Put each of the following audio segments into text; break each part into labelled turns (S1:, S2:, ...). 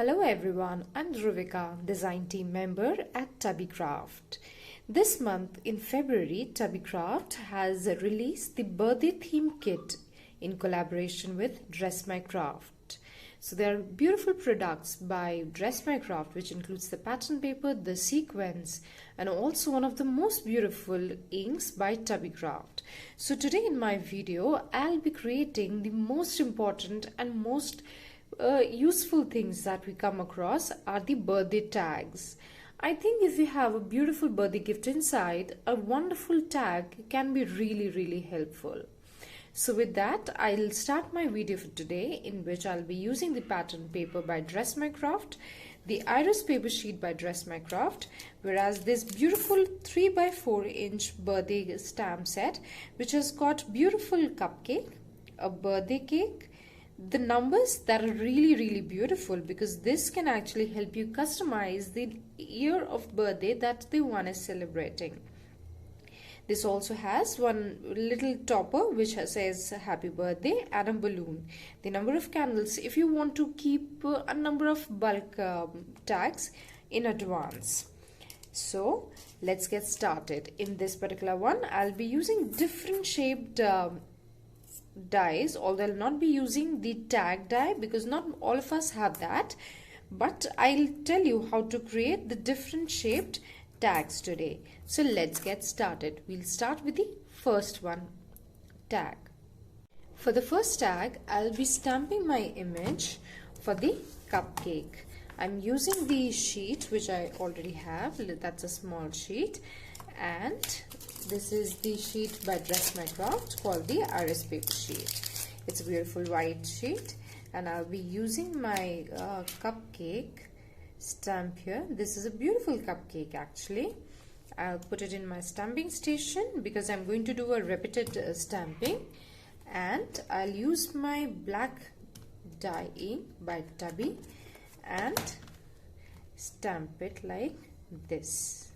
S1: Hello everyone, I'm Dhruvika, design team member at Tubby Craft. This month in February, Tubby Craft has released the birthday theme kit in collaboration with Dress My Craft. So there are beautiful products by Dress My Craft, which includes the pattern paper, the sequins, and also one of the most beautiful inks by Tubby Craft. So today in my video, I'll be creating the most important and most useful things that we come across are the birthday tags. I think if you have a beautiful birthday gift inside, a wonderful tag can be really helpful. So with that, I'll start my video for today, in which I'll be using the pattern paper by Dress My Craft, the iris paper sheet by Dress My Craft, whereas this beautiful 3x4-inch birthday stamp set, which has got beautiful cupcake, a birthday cake, the numbers that are really beautiful, because this can actually help you customize the year of birthday that the one is celebrating. This also has one little topper which says happy birthday and a balloon, the number of candles if you want to keep a number of bulk tags in advance. So let's get started. In this particular one, I'll be using different shaped dies, although I'll not be using the tag die because not all of us have that, but I'll tell you how to create the different shaped tags today. So let's get started. We'll start with the first one, tag. For the first tag, I'll be stamping my image for the cupcake. I'm using the sheet which I already have, that's a small sheet, and this is the sheet by Dress My Craft called the iris paper sheet. It's a beautiful white sheet, and I'll be using my cupcake stamp here. This is a beautiful cupcake actually. I'll put it in my stamping station because I'm going to do a repeated stamping, and I'll use my black dye ink by Tubby and stamp it like this.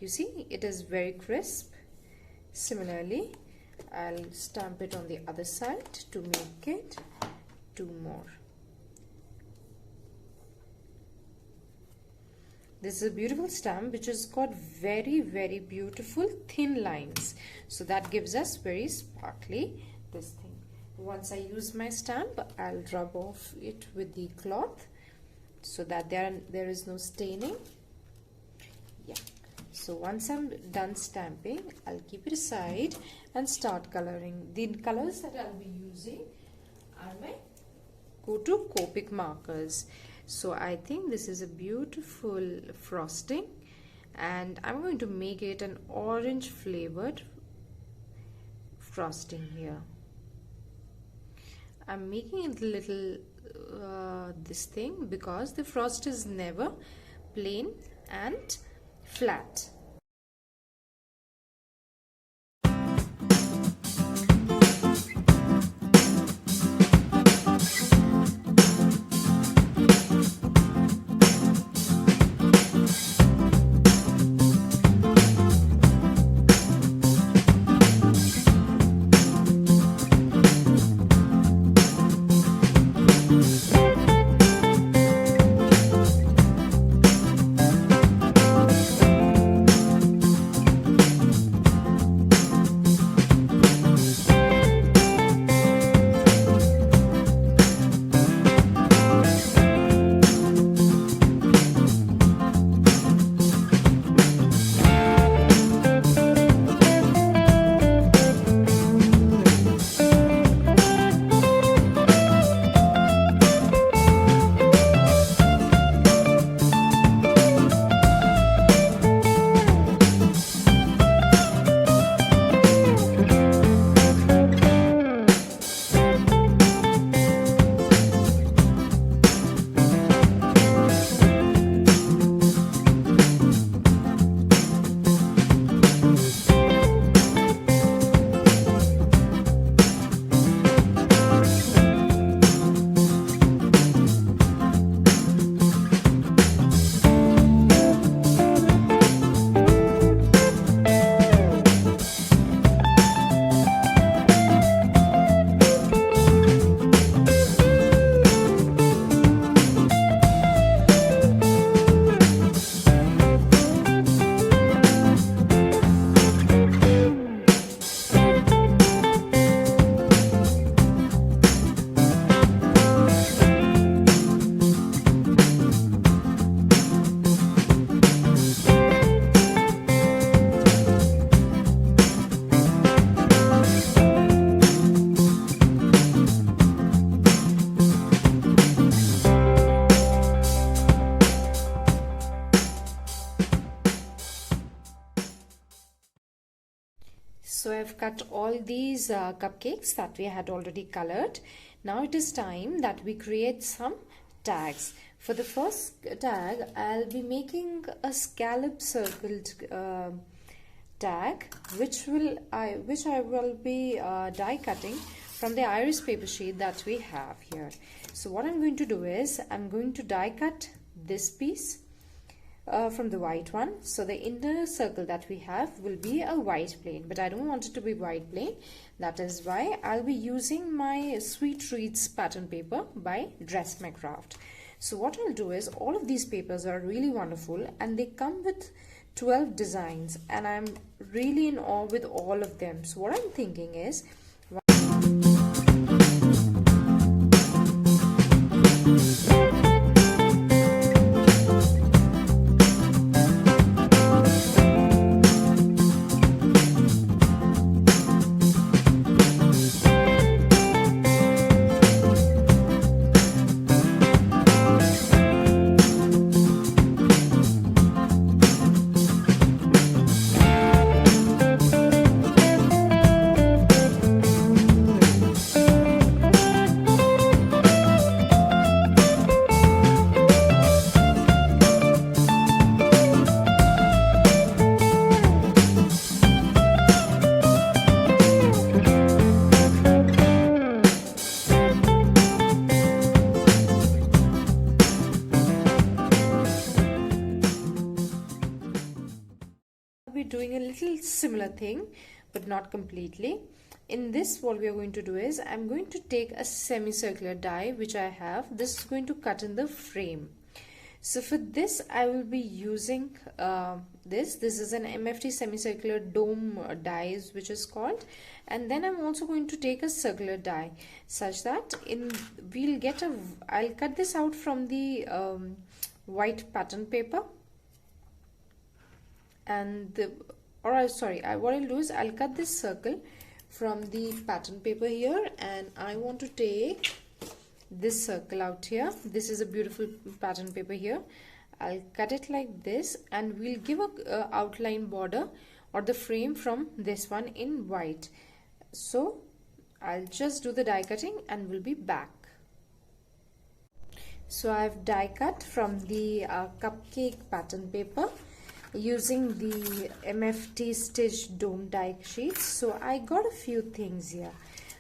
S1: You see, it is very crisp. Similarly, I'll stamp it on the other side to make it two more. This is a beautiful stamp which has got very beautiful thin lines. So that gives us very sparkly this thing. Once I use my stamp, I'll rub off it with the cloth so that there is no staining. Yeah. So once I'm done stamping, I'll keep it aside and start coloring. The colors that I'll be using are my go-to Copic markers. So I think this is a beautiful frosting, and I'm going to make it an orange flavored frosting here. I'm making it a little this thing because the frost is never plain and flat. have cut all these cupcakes that we had already colored. Now it is time that we create some tags. For the first tag, I'll be making a scallop circled tag, which I will be die cutting from the iris paper sheet that we have here. So what I'm going to do is I'm going to die cut this piece from the white one. So the inner circle that we have will be a white plane, but I don't want it to be white plane. That is why I'll be using my Sweet Treats pattern paper by Dress My Craft. So what I'll do is, all of these papers are really wonderful and they come with 12 designs, and I'm really in awe with all of them. So what I'm thinking is, be doing a little similar thing, but not completely. In this, what we are going to do is I'm going to take a semicircular die which I have. This is going to cut in the frame. So for this I will be using this is an MFT semicircular dome dies which is called, and then I'm also going to take a circular die such that I'll cut this out from the white pattern paper, and what I'll do is I'll cut this circle from the pattern paper here, and I want to take this circle out here. This is a beautiful pattern paper here. I'll cut it like this, and we'll give a outline border or the frame from this one in white. So I'll just do the die cutting and we'll be back. So I've die cut from the cupcake pattern paper using the MFT stitch dome die sheets. So I got a few things here.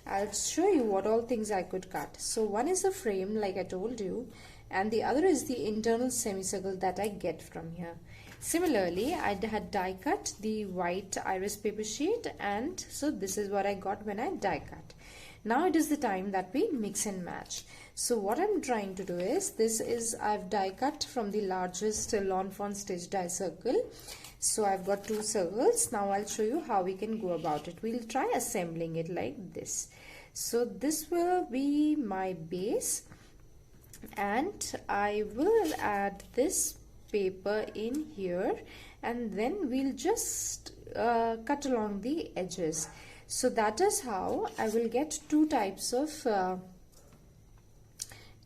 S1: I'll show you what all things I could cut. So one is the frame, like I told you, and the other is the internal semicircle that I get from here. Similarly, I had die cut the white iris paper sheet, and so this is what I got when I die cut. Now it is the time that we mix and match. So what I'm trying to do is, I've die cut from the largest lawn fawn stitch die circle. So I've got two circles. Now I'll show you how we can go about it. We'll try assembling it like this. So this will be my base, and I will add this paper in here, and then we'll just cut along the edges. So that is how I will get two types of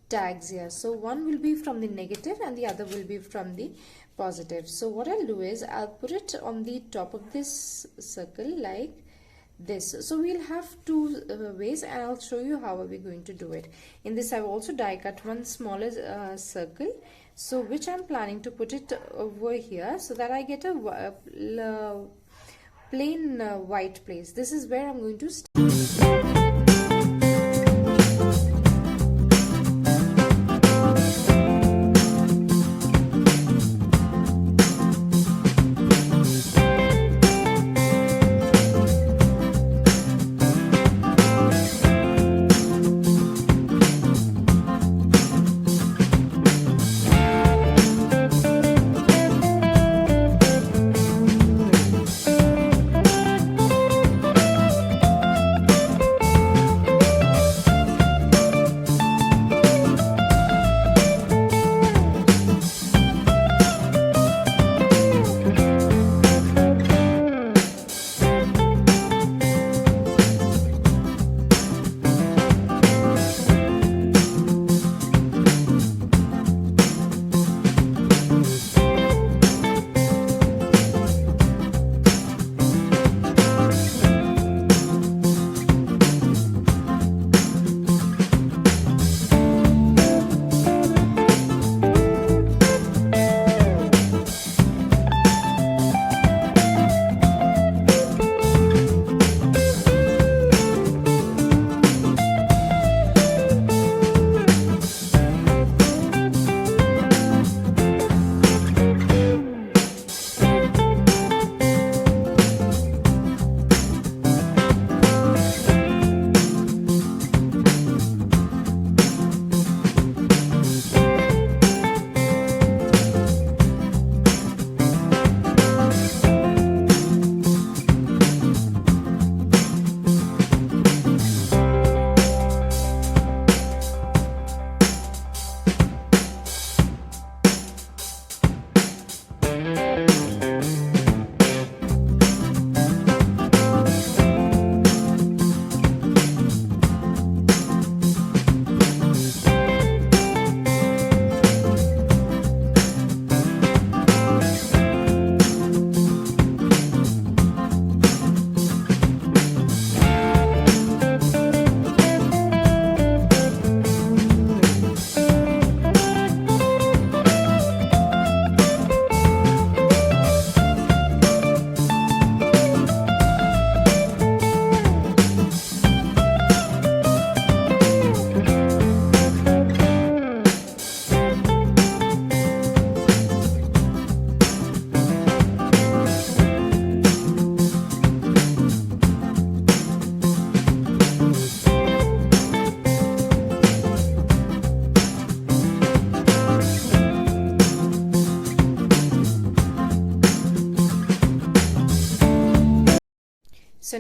S1: tags here. So one will be from the negative and the other will be from the positive. So what I'll do is I'll put it on the top of this circle like this. So we'll have two ways, and I'll show you how are we going to do it. In this I've also die cut one smaller circle, so which I'm planning to put it over here so that I get a plain white place. This is where I'm going to start.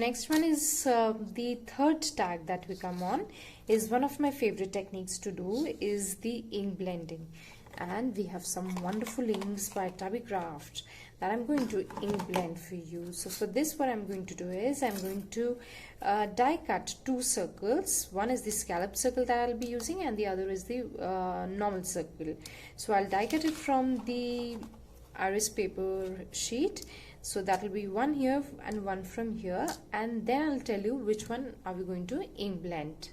S1: next one is the third tag that we come on is one of my favorite techniques to do is the ink blending. And we have some wonderful inks by Tubby Craft that I'm going to ink blend for you. So for this, what I'm going to do is I'm going to die cut two circles. One is the scallop circle that I'll be using and the other is the normal circle. So I'll die cut it from the iris paper sheet. So that will be one here and one from here, and then I'll tell you which one are we going to ink blend.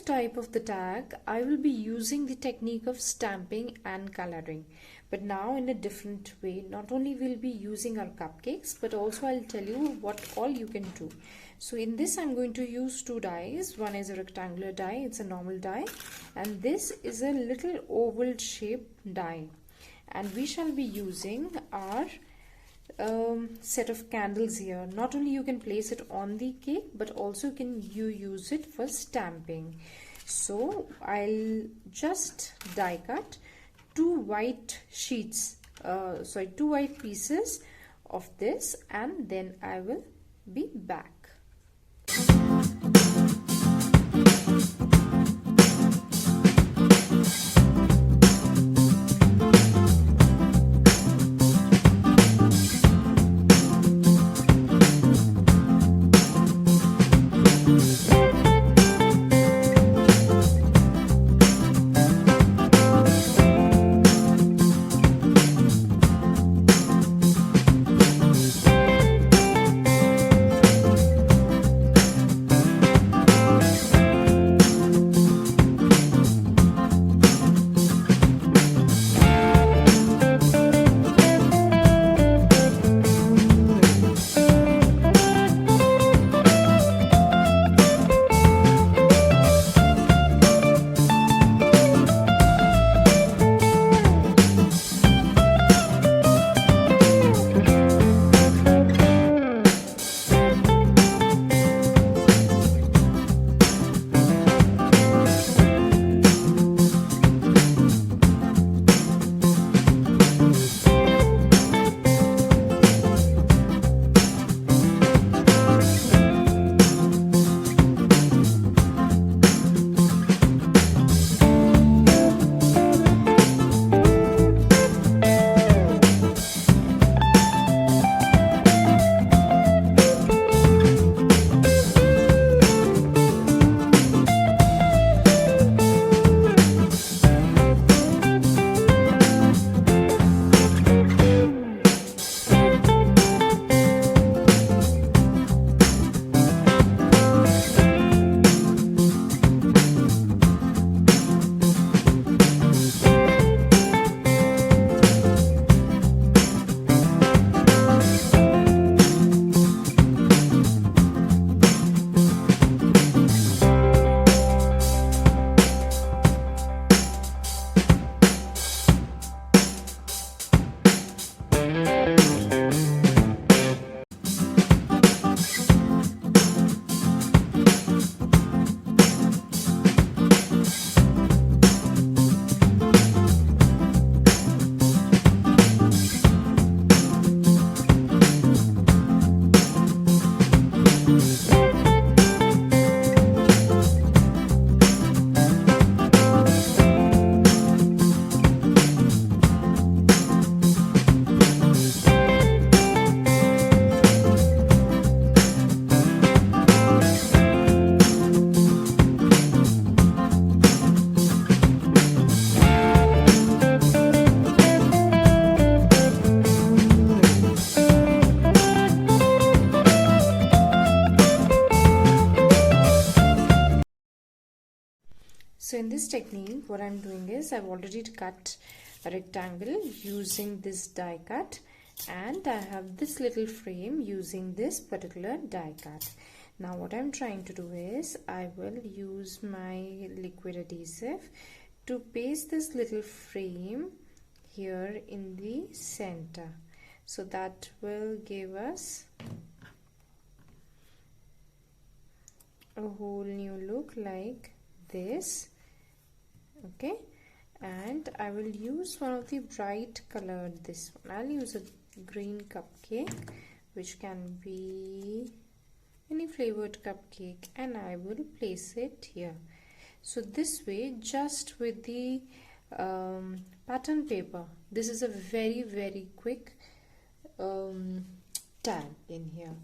S1: Type of the tag, I will be using the technique of stamping and coloring, but now in a different way. Not only will be using our cupcakes, but also I'll tell you what all you can do. So in this I'm going to use two dies. One is a rectangular die, it's a normal die, and this is a little oval shaped die, and we shall be using our set of candles here. Not only you can place it on the cake, but also you use it for stamping. So I'll just die cut two white sheets, two white pieces of this, and then I will be back. So in this technique, what I'm doing is I've already cut a rectangle using this die cut, and I have this little frame using this particular die cut. Now what I'm trying to do is I will use my liquid adhesive to paste this little frame here in the center. So that will give us a whole new look like this. Okay, and I will use one of the bright colored, this one. I'll use a green cupcake, which can be any flavored cupcake, and I will place it here. So this way, just with the pattern paper, this is a very quick tag in here.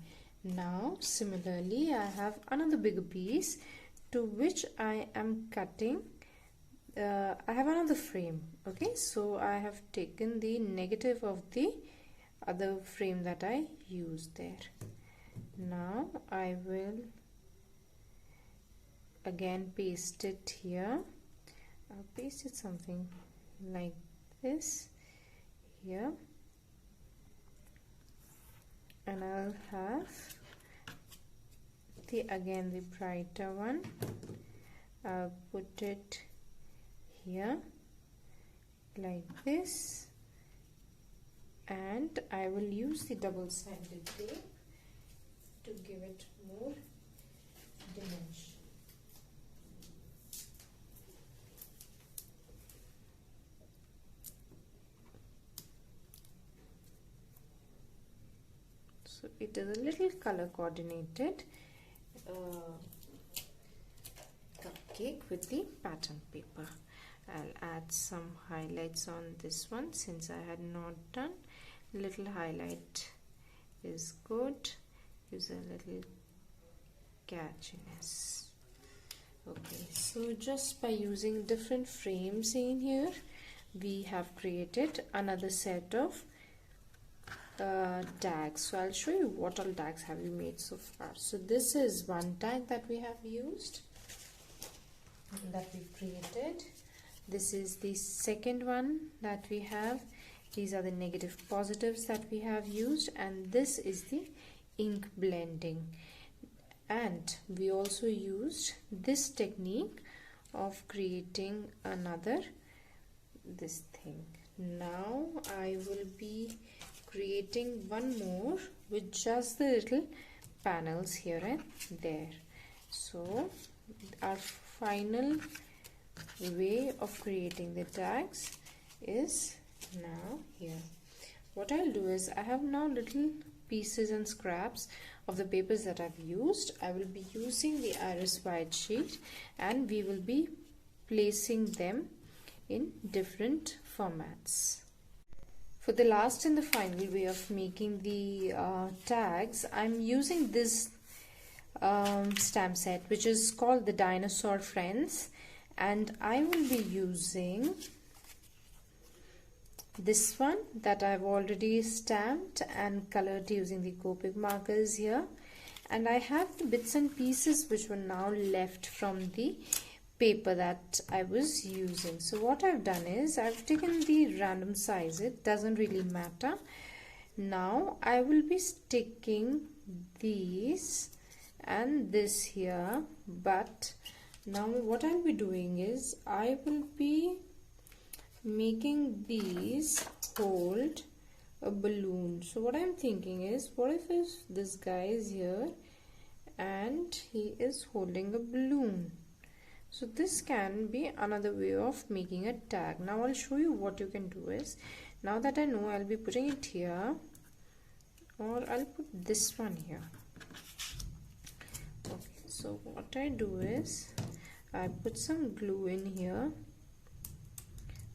S1: Now similarly, I have another bigger piece to which I am cutting. I have another frame. Okay, so I have taken the negative of the other frame that I used there. Now I will again paste it here. I'll paste it something like this here, and I'll have the brighter one. I'll put it here like this, and I will use the double-sided tape to give it more dimension. So it is a little color coordinated cupcake with the pattern paper. I'll add some highlights on this one since I had not done. Little highlight is good, gives a little catchiness. Okay, so just by using different frames in here, we have created another set of tags. So I'll show you what all tags have we made so far. So this is one tag that we have used, that we've created. This is the second one that we have. These are the negative positives that we have used, and this is the ink blending. And we also used this technique of creating another this thing. Now I will be creating one more with just the little panels here and there. So our final way of creating the tags is now here. What I'll do is, I have now little pieces and scraps of the papers that I've used. I will be using the iris white sheet, and we will be placing them in different formats. For the last and the final way of making the tags, I'm using this stamp set, which is called the Dinosaur Friends, and I will be using this one that I've already stamped and colored using the Copic markers here, and I have the bits and pieces which were now left from the paper that I was using. So what I've done is, I've taken the random size, it doesn't really matter. Now I will be sticking these and this here, but now what I'll be doing is, I will be making these hold a balloon. So what I'm thinking is, what if this guy is here and he is holding a balloon? So this can be another way of making a tag. Now I'll show you what you can do is, now that I know, I'll be putting it here, or I'll put this one here. Okay, so what I do is, I put some glue in here,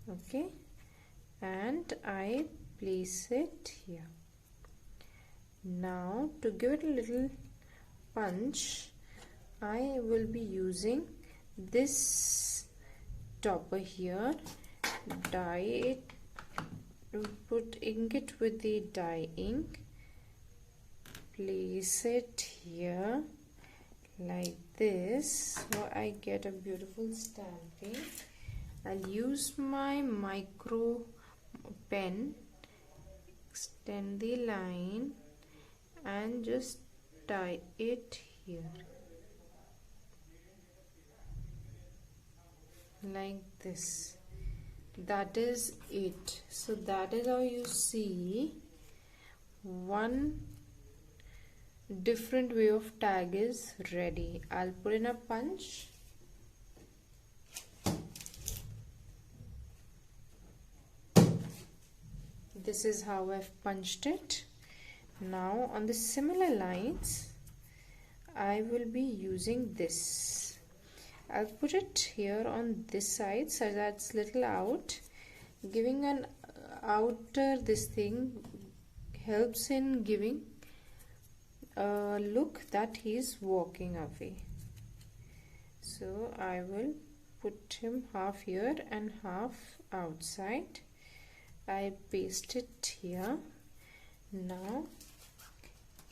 S1: okay, and I place it here. Now to give it a little punch, I will be using this topper here, dye it, put ink it with the dye ink, place it here like this, so I get a beautiful stamping. I'll use my micro pen, extend the line and just tie it here like this. That is it. So that is how you see one different way of tag is ready. I'll put in a punch. This is how I've punched it. Now on the similar lines, I will be using this. I'll put it here on this side so that's little out. Giving an outer this thing helps in giving a look that he's walking away. So I will put him half here and half outside. I paste it here. Now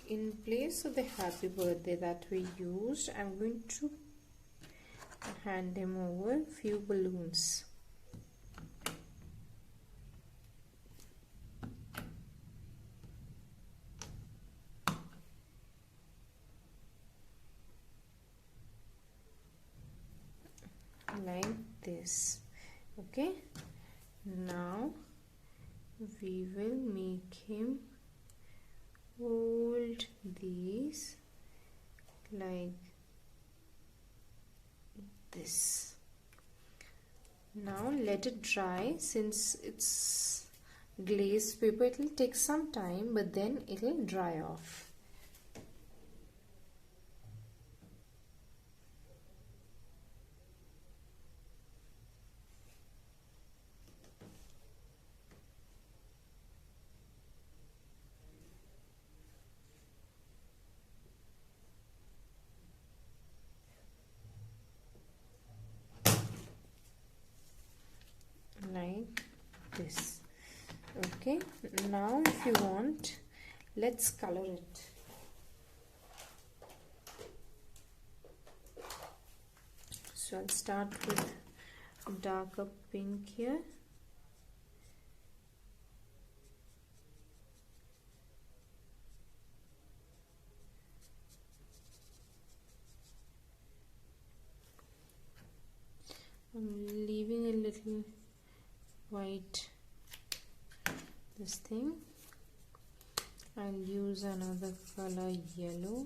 S1: in place of the happy birthday that we used, I'm going to hand him over a few balloons. Like this. Okay, now we will make him hold these like this. Now let it dry, since it's glazed paper. It will take some time, but then it will dry off. Like this. Okay, now if you want, let's color it. So I'll start with darker pink here. I'm leaving a little white this thing. I'll use another color, yellow.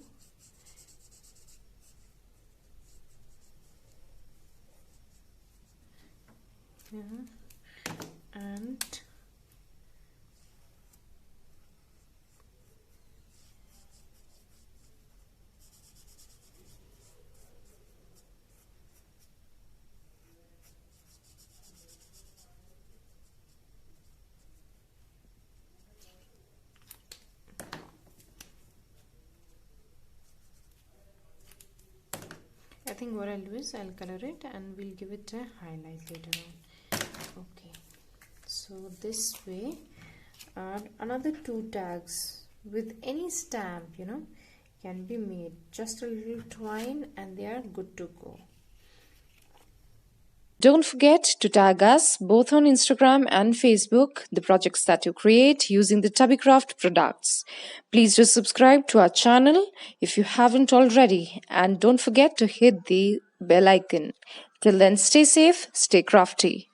S1: Yeah. And I think what I'll do is I'll color it and we'll give it a highlight later on. Okay, so this way, another 2 tags with any stamp, can be made. Just a little twine and they are good to go. Don't forget to tag us both on Instagram and Facebook, the projects that you create using the Tubbycraft products. Please do subscribe to our channel if you haven't already, and don't forget to hit the bell icon. Till then, stay safe, stay crafty.